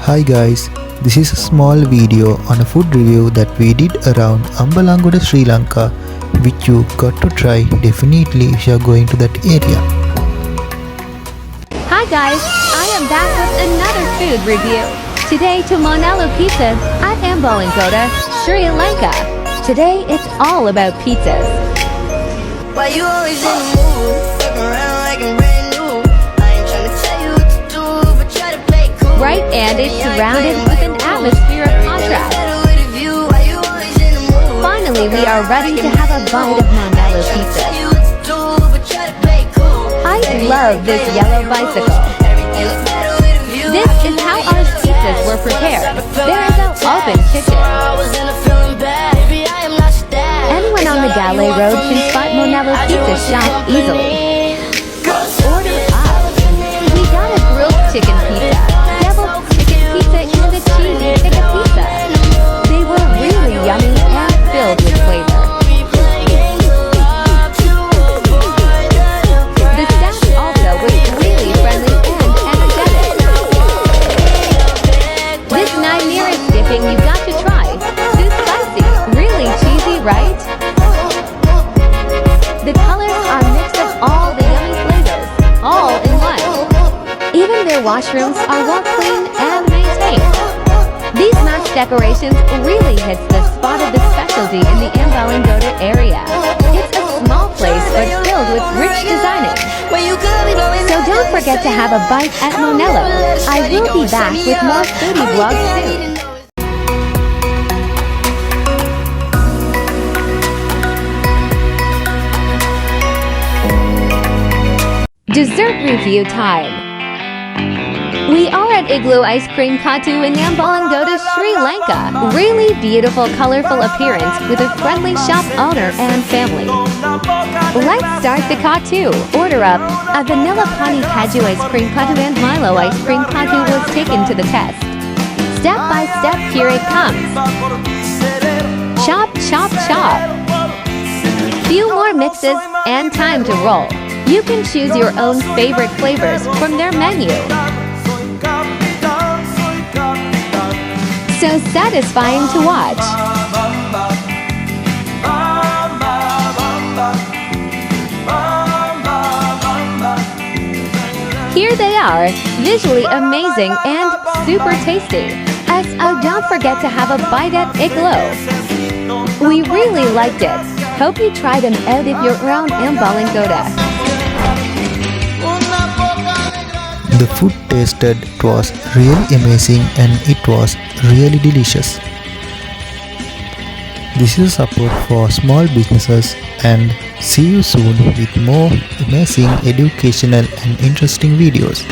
Hi guys, this is a small video on a food review that we did around Ambalangoda, Sri Lanka, which you got to try definitely if you are going to that area. Hi guys, I am back with another food review. Today to Monello Pizza at Ambalangoda, Sri Lanka. Today it's all about pizzas. Why you always in the mood? Fuck around like I'm brand new. I ain't tryna tell you what to do, but try to play cool. Right, and it's surrounded with an atmosphere of contrast. Finally, we are ready to have a bite of Monello Pizza. I love this yellow bicycle. This is how our pizzas were prepared. There is an open kitchen. Anyone on the Galley Road can spot Monello Pizza shop easily. Order up. We got a grilled chicken pizza, deviled chicken pizza, and a cheesy chicken pizza. They were really yummy and filled with flavor. The staff also was really friendly and energetic. This nearest dipping you got to try. Too spicy, really cheesy, right? The colors are mixed of all the yummy flavors, all in one. Even their washrooms are well cleaned and maintained. These match decorations really hits the spot of the specialty in the Ambalangoda area. It's a small place but filled with rich designing. So don't forget to have a bite at Monello. I will be back with more foodie vlogs soon. Dessert review time. We are at Iglo Ice Cream Kottu in Ambalangoda, Sri Lanka. Really beautiful, colorful appearance with a friendly shop owner and family. Let's start the Kottu. Order up. A vanilla pani kaju ice cream Kottu and Milo ice cream Kottu was taken to the test. Step by step, here it comes. Chop, chop, chop. Few more mixes and time to roll. You can choose your own favorite flavors from their menu. So satisfying to watch. Here they are, visually amazing and super tasty. So don't forget to have a bite at Iglo. We really liked it. Hope you try them out if you're around Ambalangoda. The food tasted, it was really amazing and it was really delicious. This is support for small businesses, and see you soon with more amazing educational and interesting videos.